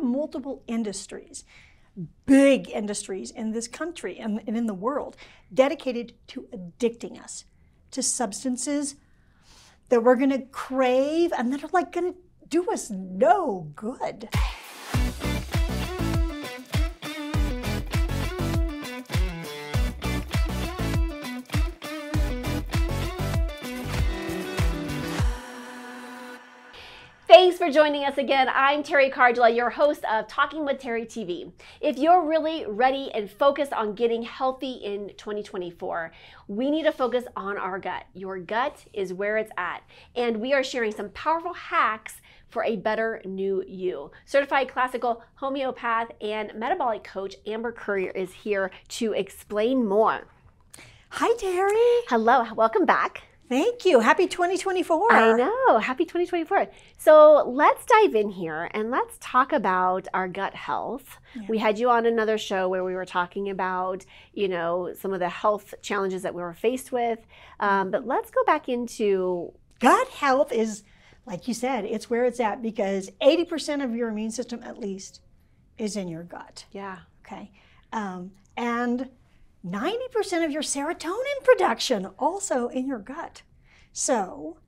multiple industries, big industries in this country and in the world dedicated to addicting us to substances that we're going to crave and that are like going to do us no good. Thanks for joining us again. I'm Teri Cardula, your host of Talking with Teri TV. If you're really ready and focused on getting healthy in 2024, we need to focus on our gut. Your gut is where it's at. And we are sharing some powerful hacks for a better new you. Certified classical homeopath and metabolic coach Amber Courier is here to explain more. Hi, Teri. Hello, welcome back. Thank you. Happy 2024. I know. Happy 2024. So let's dive in here and let's talk about our gut health. Yeah. We had you on another show where we were talking about, some of the health challenges that we were faced with. But let's go back into gut health is, like you said, it's where it's at because 80% of your immune system at least is in your gut. Yeah. Okay. And 90% of your serotonin production also in your gut. So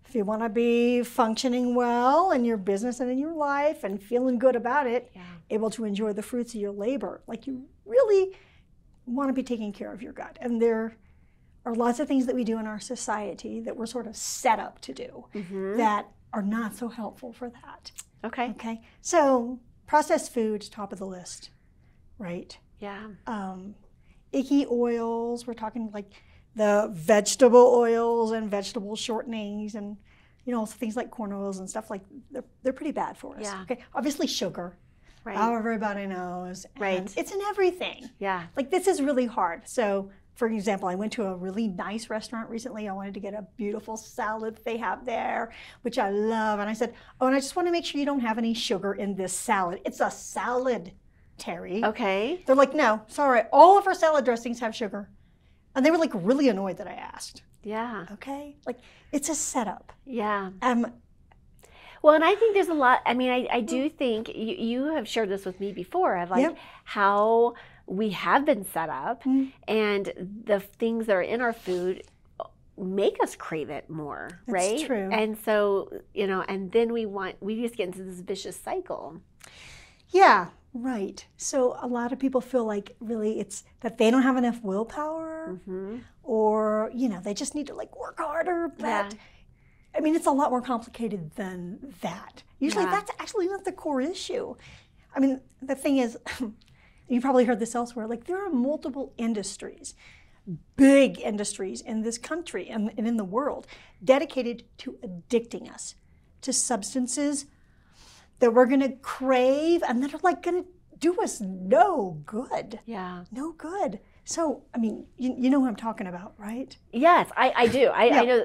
if you want to be functioning well in your business and in your life and feeling good about it, able to enjoy the fruits of your labor, like you really want to be taking care of your gut. And there are lots of things that we do in our society that we're sort of set up to do that are not so helpful for that. Okay. Okay. So processed foods, top of the list, right? Yeah. Icky oils, we're talking like the vegetable oils and vegetable shortenings and, things like corn oils and stuff like they're pretty bad for us. Yeah. Okay. Obviously sugar. Right. Everybody knows. Right. It's in everything. Yeah. Like this is really hard. So for example, I went to a really nice restaurant recently. I wanted to get a beautiful salad that they have there, which I love. And I said, and I just want to make sure you don't have any sugar in this salad. It's a salad, Teri. Okay. They're like, no, sorry, all of our salad dressings have sugar. And they were like really annoyed that I asked. Yeah. Okay. Like it's a setup. Yeah. Well, and I think there's a lot, I do think you have shared this with me before of like how we have been set up and the things that are in our food make us crave it more, right? That's true. And so, and then we just get into this vicious cycle. Yeah. Right. So a lot of people feel like really it's that they don't have enough willpower or, they just need to like work harder. But it's a lot more complicated than that. Usually that's actually not the core issue. The thing is, you probably heard this elsewhere, like there are multiple industries, big industries in this country and in the world dedicated to addicting us to substances that we're going to crave and that are like going to do us no good. Yeah. No good. So, you know who I'm talking about, right? Yes, I do. I know.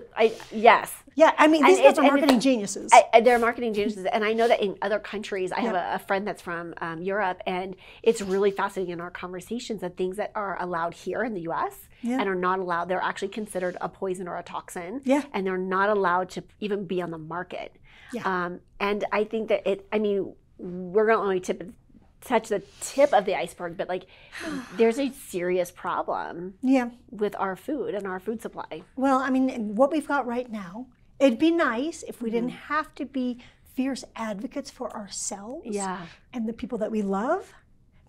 Yes. Yeah, these guys are marketing geniuses. They're marketing geniuses. And I know that in other countries, I have a friend that's from Europe, and it's really fascinating in our conversations that things that are allowed here in the U.S. And are not allowed, they're actually considered a poison or a toxin. Yeah. And they're not allowed to even be on the market. Yeah. And I think that we're going to only touch the tip of the iceberg, but like there's a serious problem with our food and our food supply. Well, what we've got right now, it'd be nice if we didn't have to be fierce advocates for ourselves and the people that we love,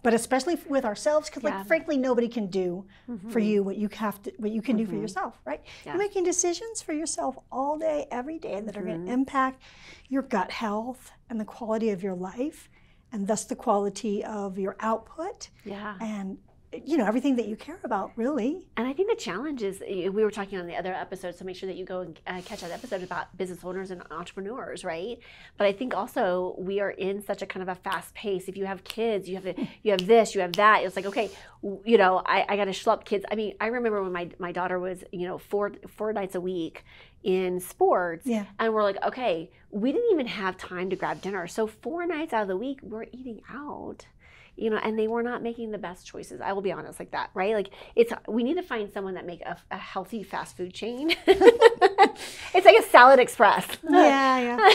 but especially with ourselves, because frankly, nobody can do for you what you can do for yourself, right? Yeah. You're making decisions for yourself all day, every day that are going to impact your gut health and the quality of your life, and thus the quality of your output. Yeah. And everything that you care about, really. And I think the challenge is, we were talking on the other episode, so make sure that you go and catch that episode about business owners and entrepreneurs, right? But I think also we are in such a kind of a fast pace. If you have kids, you have this, you have that. It's like, okay, I got to schlep kids. I remember when my daughter was, 4 nights a week in sports, and we're like, okay, we didn't even have time to grab dinner. So 4 nights out of the week, we're eating out. And they were not making the best choices. I will be honest, like that, right? Like we need to find someone that make a healthy fast food chain. It's like a Salad Express. Yeah.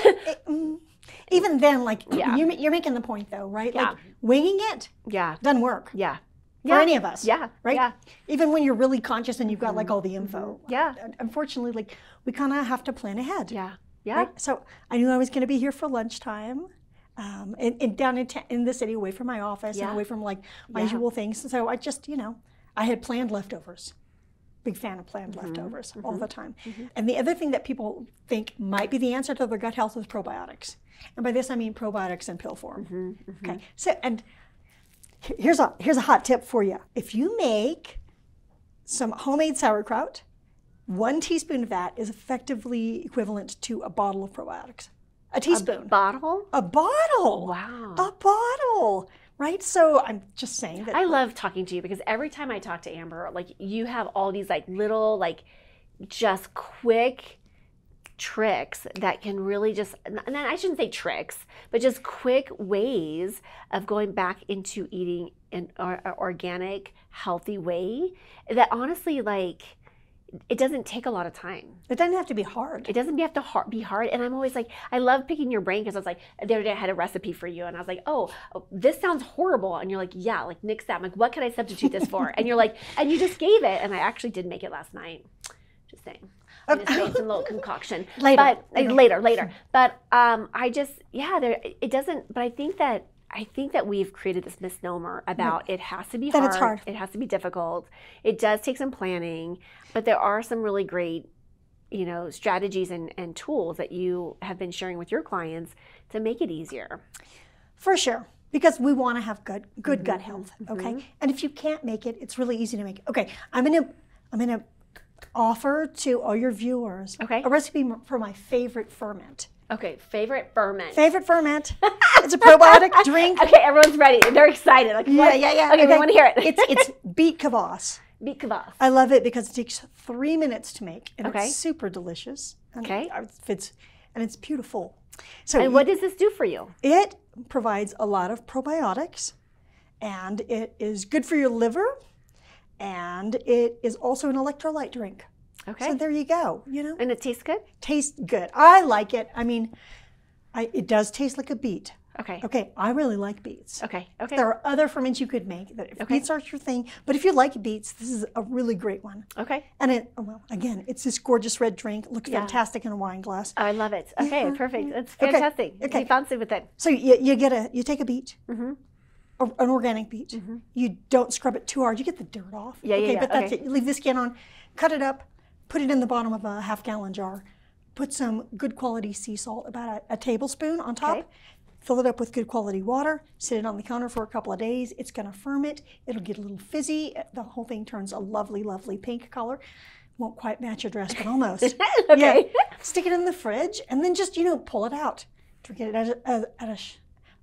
Even then, like, you're making the point though, right? Yeah. Like, winging it doesn't work. Yeah. For any of us. Yeah. Right? Yeah. Even when you're really conscious and you've got like all the info. Yeah. Unfortunately, like, we kind of have to plan ahead. Yeah. Yeah. Right? So I knew I was going to be here for lunchtime. Down in the city, away from my office and away from like my usual things. So I just, I had planned leftovers. Big fan of planned leftovers all the time. And the other thing that people think might be the answer to their gut health is probiotics. And by this I mean probiotics in pill form. Okay. So, and here's a hot tip for you. If you make some homemade sauerkraut, 1 teaspoon of that is effectively equivalent to a bottle of probiotics. A teaspoon. A bottle? A bottle. Wow. A bottle. Right? So I'm just saying that. I love talking to you because every time I talk to Amber, like, you have all these like little, like, just quick tricks that can really just, and I shouldn't say tricks, but just quick ways of going back into eating in an organic, healthy way that honestly, like, it doesn't take a lot of time. It doesn't have to be hard. It doesn't have to be hard. And I'm always like, I love picking your brain because I was like, the other day I had a recipe for you and I was like, oh, this sounds horrible. And you're like, yeah, like, nix that. I'm like, what can I substitute this for? And you're like, and you just gave it. And I actually did make it last night. Just saying. I just made some little concoction. Later. But I just, it doesn't, but I think that we've created this misnomer about it has to be hard. It's hard. It has to be difficult. It does take some planning, but there are some really great, strategies and tools that you have been sharing with your clients to make it easier. For sure. Because we want to have good gut health. Okay. And if you can't make it, it's really easy to make it. Okay. I'm gonna offer to all your viewers a recipe for my favorite ferment. Okay, favorite ferment. Favorite ferment. It's a probiotic drink. Okay, everyone's ready. They're excited. Like, yeah. Okay, we want to hear it. It's beet kvass. Beet kvass. I love it because it takes 3 minutes to make, and it's super delicious. And it's beautiful. So, and what does this do for you? It provides a lot of probiotics, and it is good for your liver, and it is also an electrolyte drink. Okay. So there you go, And it tastes good? Tastes good. I like it. I mean, it does taste like a beet. Okay. Okay, I really like beets. Okay. There are other ferments you could make if beets aren't your thing, but if you like beets, this is a really great one. Okay. And again, it's this gorgeous red drink. Looks fantastic in a wine glass. I love it. Okay, perfect. That's fantastic. Okay. Be fancy with it. So you take a beet. An organic beet. You don't scrub it too hard. You get the dirt off. But that's it. You leave the skin on, cut it up, put it in the bottom of a half-gallon jar. Put some good quality sea salt, about a tablespoon on top. Okay. Fill it up with good quality water. Sit it on the counter for a couple of days. It's going to ferment. It'll get a little fizzy. The whole thing turns a lovely, lovely pink color. Won't quite match your dress, but almost. Stick it in the fridge, and then just pull it out. Drink it at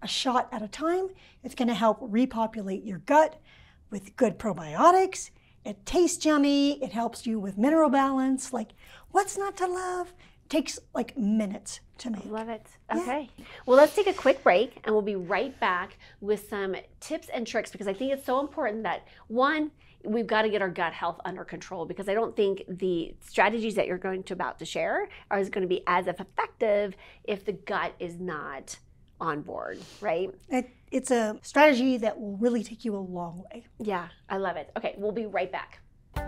a shot at a time. It's going to help repopulate your gut with good probiotics. It tastes yummy. It helps you with mineral balance. Like, what's not to love? It takes like minutes to make. Love it. Okay. Yeah. Well, let's take a quick break, and we'll be right back with some tips and tricks, because I think it's so important that, one, we've got to get our gut health under control, because I don't think the strategies that you're about to share are going to be as effective if the gut is not on board, right? It's a strategy that will really take you a long way. Yeah, I love it. Okay, we'll be right back.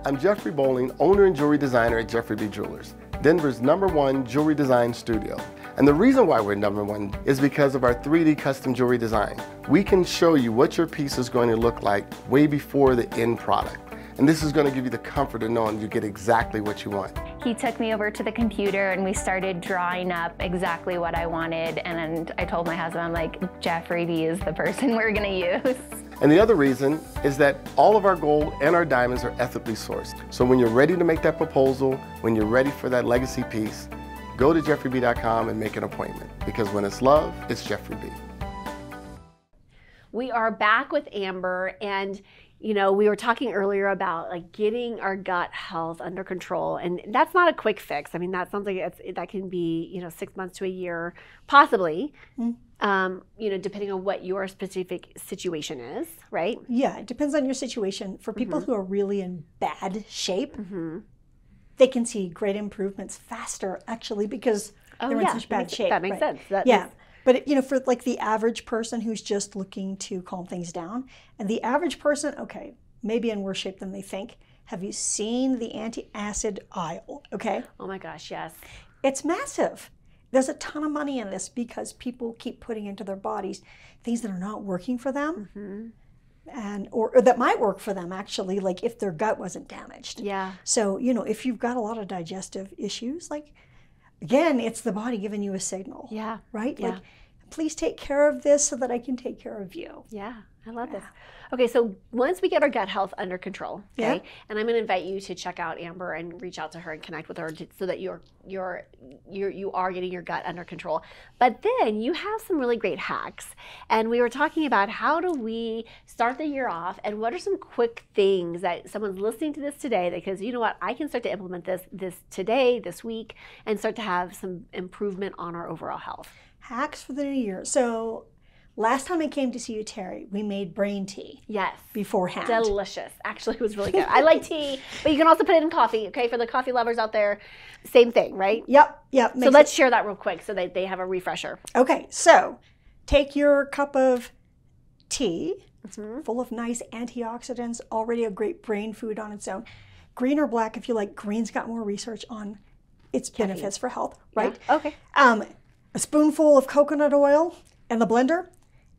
I'm Jeffrey Bowling, owner and jewelry designer at Jeffrey B. Jewelers, Denver's #1 jewelry design studio. And the reason why we're #1 is because of our 3D custom jewelry design. We can show you what your piece is going to look like way before the end product. And this is going to give you the comfort of knowing you get exactly what you want. He took me over to the computer and we started drawing up exactly what I wanted. And I told my husband, I'm like, Jeffrey B is the person we're going to use. And the other reason is that all of our gold and our diamonds are ethically sourced. So when you're ready to make that proposal, when you're ready for that legacy piece, go to jeffreyb.com and make an appointment. Because when it's love, it's Jeffrey B. We are back with Amber, and we were talking earlier about like getting our gut health under control, and that's not a quick fix. I mean, that sounds like that can be 6 months to a year, possibly. Depending on what your specific situation is, right? Yeah, it depends on your situation. For people who are really in bad shape, they can see great improvements faster, actually, because they're in such bad shape. That makes sense. But you know, for like the average person who's just looking to calm things down, and the average person, okay, maybe in worse shape than they think. Have you seen the antacid aisle? Okay. Oh my gosh, yes. It's massive. There's a ton of money in this because people keep putting into their bodies things that are not working for them, and or that might work for them actually, like if their gut wasn't damaged. Yeah. So you know, if you've got a lot of digestive issues, like again, it's the body giving you a signal. Yeah. Right. Yeah. Like, please take care of this so that I can take care of you. Yeah, I love this. Okay, so once we get our gut health under control, okay, and I'm going to invite you to check out Amber and reach out to her and connect with her so that you are getting your gut under control. But then you have some really great hacks, and we were talking about how do we start the year off, and what are some quick things that someone's listening to this today, because you know what, I can start to implement this today, this week, and start to have some improvement on our overall health. Hacks for the new year. So last time I came to see you, Teri, we made brain tea. Yes. Beforehand. Delicious. Actually, it was really good. I like tea, but you can also put it in coffee, okay? For the coffee lovers out there, same thing, right? Yep. So let's share that real quick so that they have a refresher. Okay, so take your cup of tea. It's full of nice antioxidants, already a great brain food on its own. Green or black, if you like. Green's got more research on its benefits for health, right? Yeah. Okay. A spoonful of coconut oil in the blender,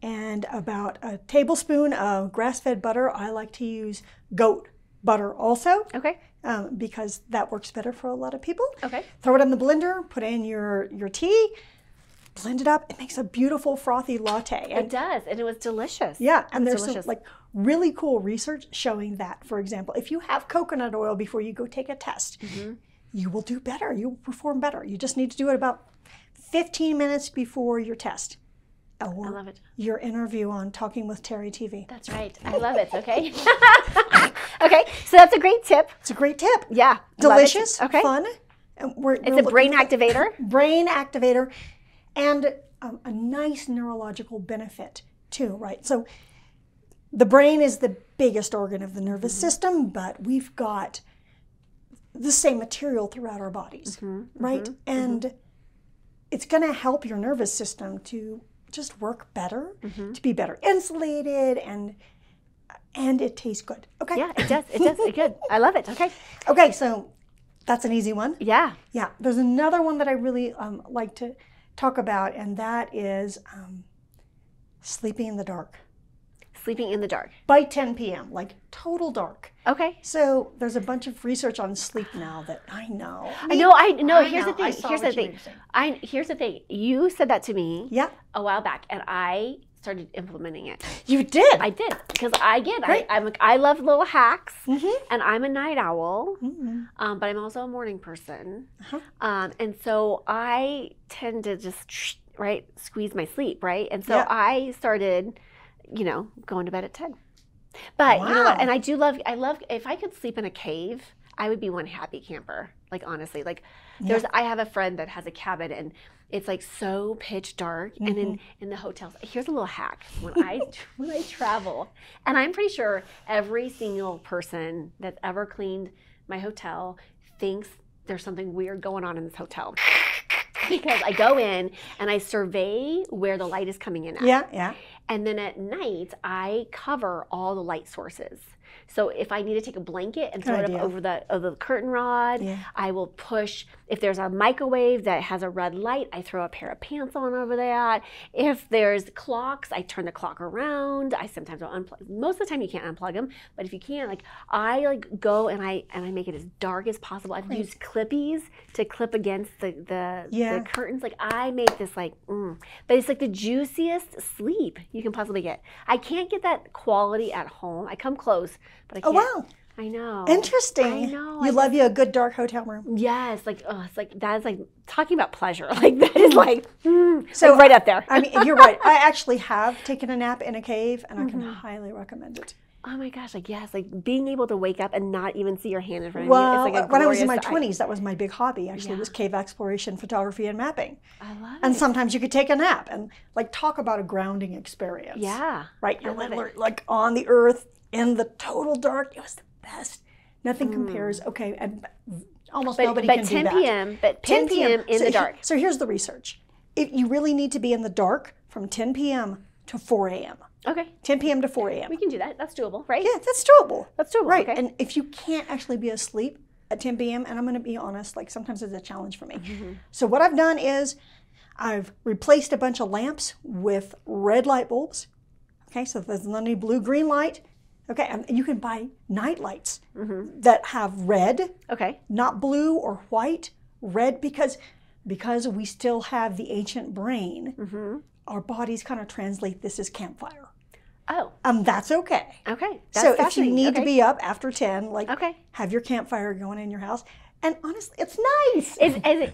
and about a tablespoon of grass-fed butter. I like to use goat butter also. Okay. Because that works better for a lot of people. Okay. Throw it in the blender, put in your tea, blend it up. It makes a beautiful frothy latte. And it does, and it was delicious. yeah, and there's some like really cool research showing that, for example, if you have coconut oil before you go take a test, you will do better. You will perform better. You just need to do it about 15 minutes before your test. Or I love it. Your interview on Talking with Teri TV. That's right. I love it. Okay. Okay. So that's a great tip. It's a great tip. Yeah. Delicious. Okay. Fun. And it's a brain activator. Brain activator, and a nice neurological benefit too. Right. So the brain is the biggest organ of the nervous system, but we've got the same material throughout our bodies, right? And it's going to help your nervous system to just work better, to be better insulated, and it tastes good. Okay. Yeah, it does. It does. It's good. I love it. Okay. Okay, so that's an easy one. Yeah. Yeah. There's another one that I really like to talk about, and that is sleeping in the dark. Sleeping in the dark. By 10 p.m., like total dark. Okay. So there's a bunch of research on sleep now that I know. I know. Here's the thing. Here's the thing. You said that to me a while back, and I started implementing it. You did? I did, because I love little hacks, and I'm a night owl, but I'm also a morning person, and so I tend to just squeeze my sleep, right? And so I started, going to bed at 10. But you know what? And I love if I could sleep in a cave, I would be one happy camper. Like honestly, like I have a friend that has a cabin, and it's like so pitch dark, and in the hotels. Here's a little hack. When I travel, and I'm pretty sure every single person that's ever cleaned my hotel thinks there's something weird going on in this hotel. Because I go in and I survey where the light is coming in at. Yeah. And then at night, I cover all the light sources. So if I need to take a blanket and throw it up over the curtain rod, I will push. If there's a microwave that has a red light, I throw a pair of pants on over that. If there's clocks, I turn the clock around. I sometimes will unplug. Most of the time you can't unplug them, but if you can, I go and I make it as dark as possible. I've used clippies to clip against the curtains. I make this but it's like the juiciest sleep you can possibly get. I can't get that quality at home. I come close, but I can't. Oh wow. I know. Interesting. I know. You love you a good dark hotel room. Yes, it's like that is like talking about pleasure. That is so right up there. I mean, you're right. I actually have taken a nap in a cave, and I can highly recommend it. Oh my gosh, yes, being able to wake up and not even see your hand in front of you. Well, It's like when I was in my 20s, that was my big hobby. Actually, was cave exploration, photography, and mapping. I love it. And sometimes you could take a nap and talk about a grounding experience. Yeah. Right. You're on the earth in the total dark. It was the best. Nothing compares. Okay, and almost nobody can do that. But 10 p.m. in the dark. So here's the research. if you really need to be in the dark from 10 p.m. to 4 a.m. Okay. 10 p.m. to 4 a.m. We can do that. That's doable, right? Yeah, that's doable. That's doable. Right. Okay. And if you can't actually be asleep at 10 p.m., and I'm going to be honest, like sometimes it's a challenge for me. So what I've done is I've replaced a bunch of lamps with red light bulbs. Okay, so there's not any blue, green light. Okay, and you can buy night lights that have red, Okay. not blue or white, red, because we still have the ancient brain. Our bodies kind of translate this as campfire. Oh. That's okay. Okay. So That's if you fascinating. need Okay. to be up after 10, like Okay. have your campfire going in your house. And honestly, it's nice.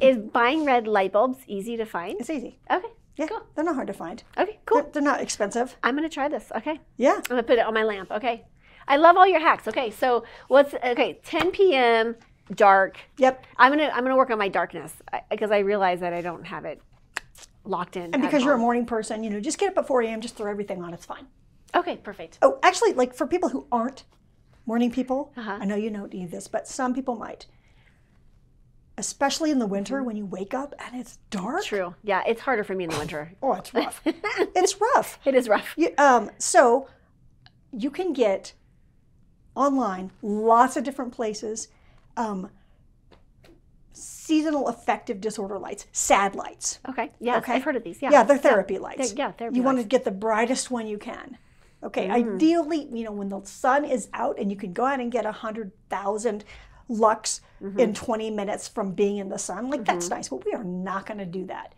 Is buying red light bulbs easy to find? It's easy. Okay. Yeah, Cool. they're not hard to find. Okay. Cool. They're not expensive. I'm gonna try this. Okay. Yeah. I'm gonna put it on my lamp. Okay. I love all your hacks. Okay. So 10 p.m. dark. Yep. I'm gonna work on my darkness because I realize that I don't have it locked in. And because you're a morning person, just get up at 4 a.m., just throw everything on, it's fine. Okay. Perfect. Oh, actually, like for people who aren't morning people, I know you don't need this, but some people might. Especially in the winter when you wake up and it's dark. True. Yeah. It's harder for me in the winter. Oh, it's rough. It's rough. It is rough. So you can get online lots of different places seasonal affective disorder lights, SAD lights. Okay. Yes. Okay. I've heard of these. Yeah. Yeah, they're therapy lights. Therapy You want to lights. get the brightest one you can. Okay. Ideally, when the sun is out and you can go out and get 100,000 lux in 20 minutes from being in the sun, like that's nice, but we are not going to do that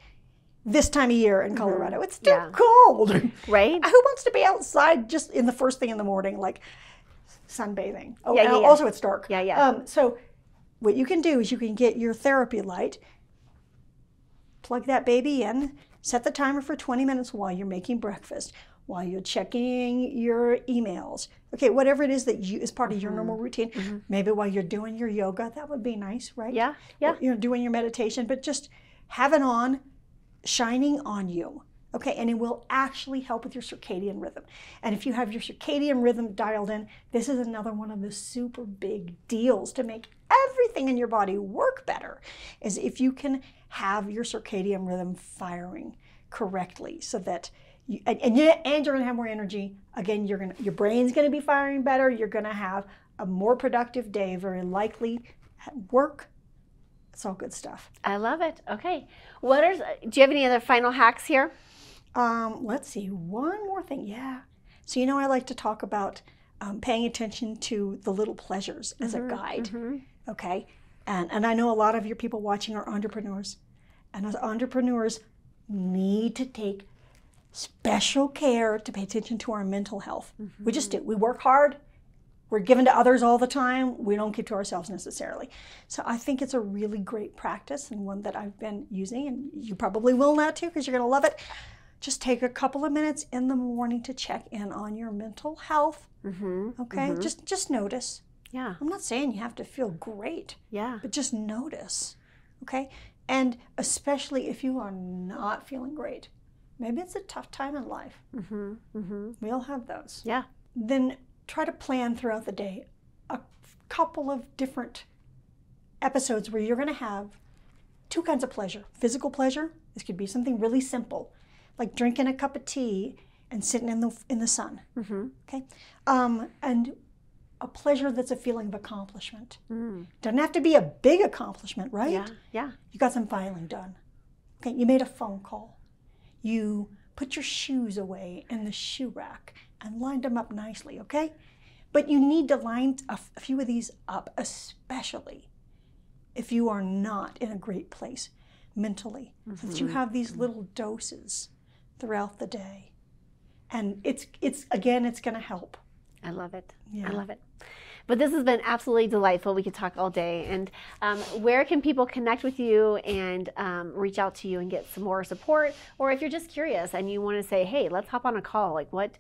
this time of year in Colorado. It's too cold. Right. Who wants to be outside just in the first thing in the morning, like sunbathing? Oh, Yeah, and yeah, yeah. also it's dark. Yeah, yeah. So what you can do is you can get your therapy light, plug that baby in, set the timer for 20 minutes while you're making breakfast, while you're checking your emails. Okay, whatever it is that is part of your normal routine. Maybe while you're doing your yoga, that would be nice, right? Yeah. Yeah. Or, doing your meditation, but just have it on, shining on you. Okay, and it will actually help with your circadian rhythm. And if you have your circadian rhythm dialed in, this is another one of the super big deals to make everything in your body work better, is if you can have your circadian rhythm firing correctly, so that you're going to have more energy. Again, your brain's going to be firing better. You're going to have a more productive day, very likely at work. It's all good stuff. I love it. Okay. Do you have any other final hacks here? Let's see, one more thing. Yeah. So, I like to talk about paying attention to the little pleasures as a guide. Okay. And I know a lot of your people watching are entrepreneurs. And as entrepreneurs, need to take special care to pay attention to our mental health. We just do. We work hard. We're given to others all the time. We don't keep to ourselves necessarily. So I think it's a really great practice, and one that I've been using, and you probably will now too, because you're going to love it. Just take a couple of minutes in the morning to check in on your mental health. Okay? Just notice. Yeah. I'm not saying you have to feel great. Yeah. But just notice. Okay? And especially if you are not feeling great. Maybe it's a tough time in life. We all have those. Yeah. Then try to plan throughout the day a couple of different episodes where you're going to have two kinds of pleasure. Physical pleasure. This could be something really simple, like drinking a cup of tea and sitting in the sun. Okay? And a pleasure that's a feeling of accomplishment. Doesn't have to be a big accomplishment, right? Yeah. Yeah. You got some filing done. Okay, you made a phone call. You put your shoes away in the shoe rack and lined them up nicely, okay? But you need to line a few of these up, especially if you are not in a great place mentally, so that you have these little doses throughout the day. And it's going to help. I love it. Yeah. I love it. But this has been absolutely delightful. We could talk all day. And where can people connect with you and reach out to you and get some more support? Or if you're just curious and you want to say, hey, let's hop on a call, like where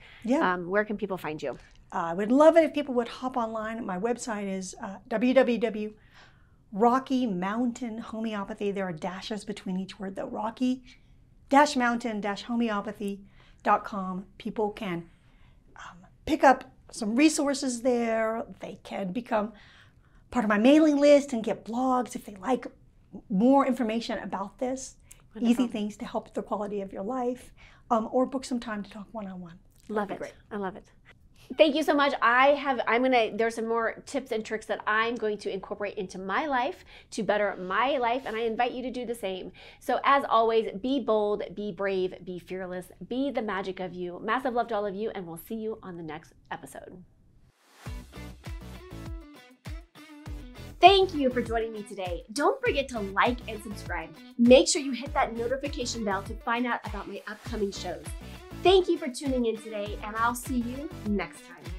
can people find you? I would love it if people would hop online. My website is Rocky Mountain Homeopathy. There are dashes between each word, though. Rocky-Mountain-Homeopathy.com. People can pick up some resources there. They can become part of my mailing list and get blogs if they like more information about this. easy things to help the quality of your life, or book some time to talk one-on-one. Love it. Great. I love it. Thank you so much. There's some more tips and tricks that I'm going to incorporate into my life to better my life, and I invite you to do the same. So as always, be bold, be brave, be fearless, be the magic of you. Massive love to all of you, and we'll see you on the next episode. Thank you for joining me today. Don't forget to like and subscribe. Make sure you hit that notification bell to find out about my upcoming shows. Thank you for tuning in today, and I'll see you next time.